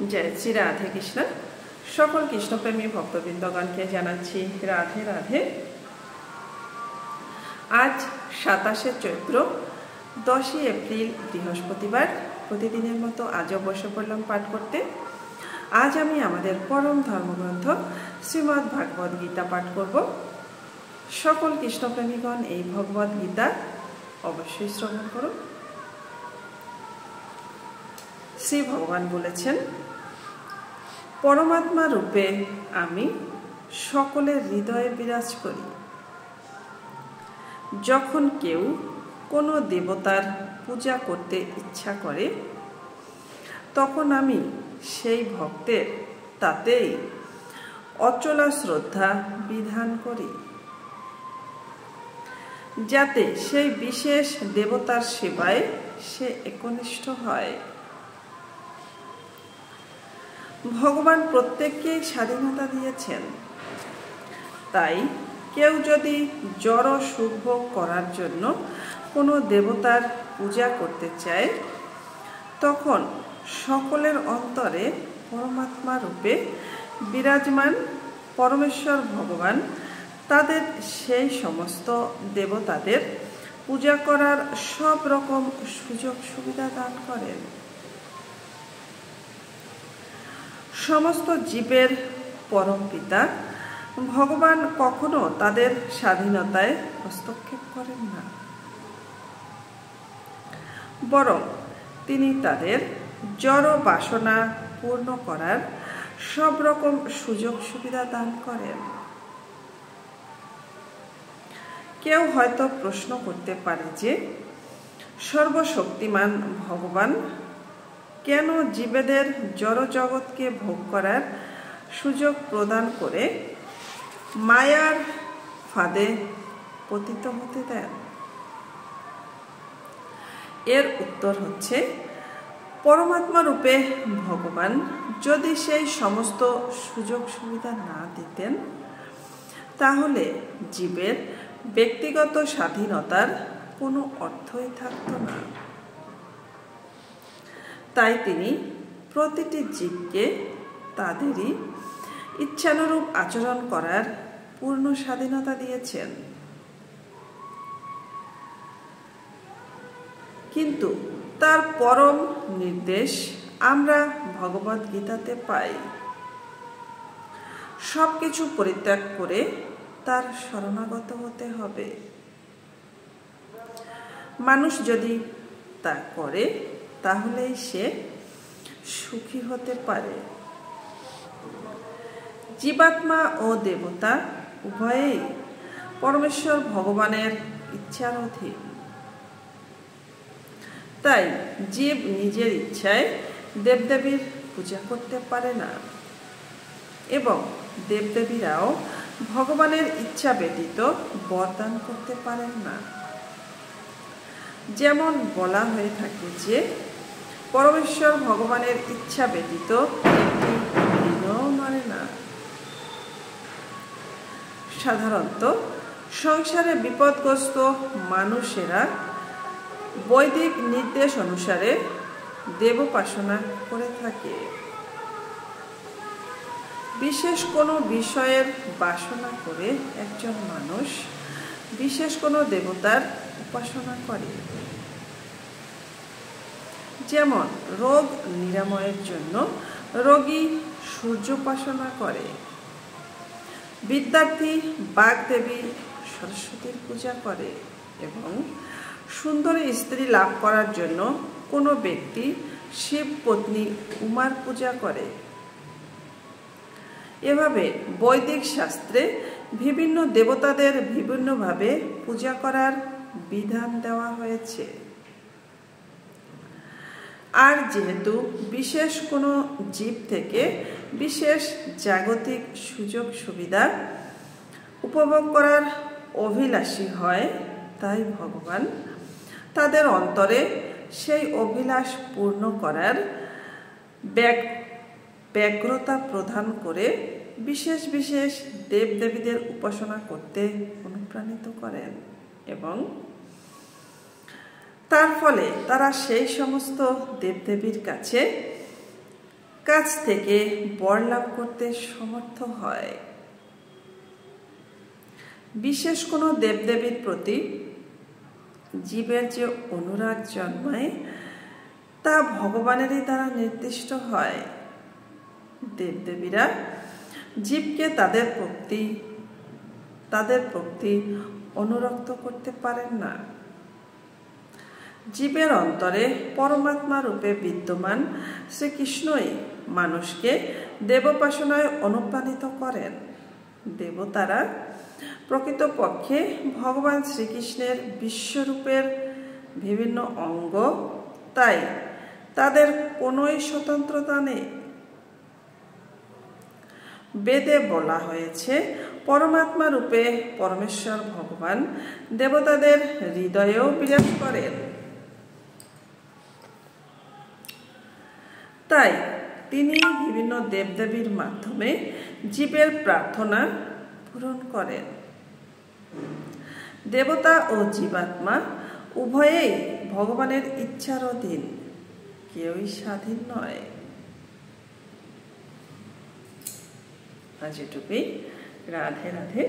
जय श्री राधे कृष्ण सकल कृष्णप्रेमी भक्तबृंदगणके जानाচ্ছি राधे राधे। आज 27 चैत्र 10 एप्रिल बृहस्पतिवार प्रतिदिনের মতো আজও বসে পড়লাম পাঠ করতে। আজ আমি আমাদের পরম ধর্মগ্রন্থ শ্রীমদ্ ভাগবত গীতা পাঠ করব। সকল কৃষ্ণপ্রেমীগণ এই ভগবত গীতা অবশ্যই শ্রবণ করুন। শ্রী ভগবান বলেছেন, পরমাত্মা রূপে আমি সকলের হৃদয়ে বিরাজ করি। যখন কেউ কোনো দেবতার পূজা করতে ইচ্ছা করে তখন আমি সেই ভক্তের তাতেই অচলা শ্রদ্ধা বিধান করি, যাতে সেই বিশেষ দেবতার সেবায় সে একনিষ্ঠ হয়। ভগবান প্রত্যেককেই স্বাধীনতা দিয়েছেন, তাই কেউ যদি জড় সুখ ভোগ করার জন্য কোনো দেবতার পূজা করতে চায় তখন সকলের অন্তরে পরমাত্মা রূপে বিরাজমান পরমেশ্বর ভগবান তাদের সেই সমস্ত দেবতাদের পূজা করার সব রকম সুযোগ সুবিধা দান করেন। সমস্ত জীবের পরম পিতা ভগবান কখনো তাদের স্বাধীনতায় হস্তক্ষেপ করেন না, বরং তিনি তাদের জড় বাসনা পূর্ণ করার সব রকম সুযোগ সুবিধা দান করেন। কেউ হয়তো প্রশ্ন করতে পারে যে সর্বশক্তিমান ভগবান কেন জীবেদের জড় জগৎকে ভোগ করার সুযোগ প্রদান করে মায়ার ফাঁদে পতিত হতে দেন? এর উত্তর হচ্ছে, পরমাত্মা রূপে ভগবান যদি সেই সমস্ত সুযোগ সুবিধা না দিতেন তাহলে জীবের ব্যক্তিগত স্বাধীনতার কোনো অর্থই থাকত না। তাই তিনি প্রতিটি জীবকে তাদেরই ইচ্ছানুরূপ আচরণ করার পূর্ণ স্বাধীনতা দিয়েছেন। কিন্তু তার পরম নির্দেশ আমরা ভগবত গীতাতে পাই। সবকিছু পরিত্যাগ করে তার শরণাগত হতে হবে। মানুষ যদি তা করে তাহলেই সে সুখী হতে পারে। জীবাত্মা ও দেবতা উভয়েই পরমেশ্বর ভগবানের ইচ্ছার অধীন। তাই জীব নিজের ইচ্ছায় দেবদেবীর পূজা করতে পারে না এবং দেবদেবীরাও ভগবানের ইচ্ছা ব্যতীত বরদান করতে পারেন না। যেমন বলা হয়ে থাকে যে পরমেশ্বর ভগবানের ইচ্ছা ব্যতীত একটি দিনও নড়ে না। সাধারণত সংসারে বিপদগ্রস্ত মানুষেরা বৈদিক নির্দেশ অনুসারে দেবোপাসনা করে থাকে। বিশেষ কোনো বিষয়ের বাসনা করে একজন মানুষ বিশেষ কোনো দেবতার উপাসনা করে। যেমন রোগ নিরাময়ের জন্য রোগী সূর্যোপাসনা করে, বিদ্যার্থী বাগদেবী সরস্বতীর পূজা করে এবং সুন্দরী স্ত্রী লাভ করার জন্য কোনো ব্যক্তি শিব পত্নী উমার পূজা করে। এভাবে বৈদিক শাস্ত্রে বিভিন্ন দেবতাদের বিভিন্নভাবে পূজা করার বিধান দেওয়া হয়েছে। আর যেহেতু বিশেষ কোনো জীব থেকে বিশেষ জাগতিক সুযোগ সুবিধা উপভোগ করার অভিলাষী হয়, তাই ভগবান তাদের অন্তরে সেই অভিলাষ পূর্ণ করার ব্যগ্রতা প্রদান করে বিশেষ বিশেষ দেবদেবীদের উপাসনা করতে অনুপ্রাণিত করেন এবং তার ফলে তারা সেই সমস্ত দেবদেবীর কাছে কাছ থেকে বর লাভ করতে সমর্থ হয়। বিশেষ কোনো দেবদেবীর প্রতি জীবের যে অনুরাগ জন্মায় তা ভগবানেরই দ্বারা নির্দিষ্ট হয়। দেবদেবীরা জীবকে তাদের প্রতি অনুরক্ত করতে পারেন না। জীবের অন্তরে পরমাত্মা রূপে বিদ্যমান শ্রীকৃষ্ণই মানুষকে দেবোপাসনায় অনুপ্রাণিত করেন। দেবতারা প্রকৃতপক্ষে ভগবান শ্রীকৃষ্ণের বিশ্বরূপের বিভিন্ন অঙ্গ, তাই তাদের কোনোই স্বতন্ত্রতা নেই। বেদে বলা হয়েছে পরমাত্মা রূপে পরমেশ্বর ভগবান দেবতাদের হৃদয়েও বিরাজ করেন। তাই তিনি বিভিন্ন দেবদেবীর মাধ্যমে জীবের প্রার্থনা পূরণ করেন। দেবতা ও জীবাত্মা উভয়েই ভগবানের ইচ্ছার অধীন, কেউই স্বাধীন নয়। আজ এটুকুই। রাধে রাধে।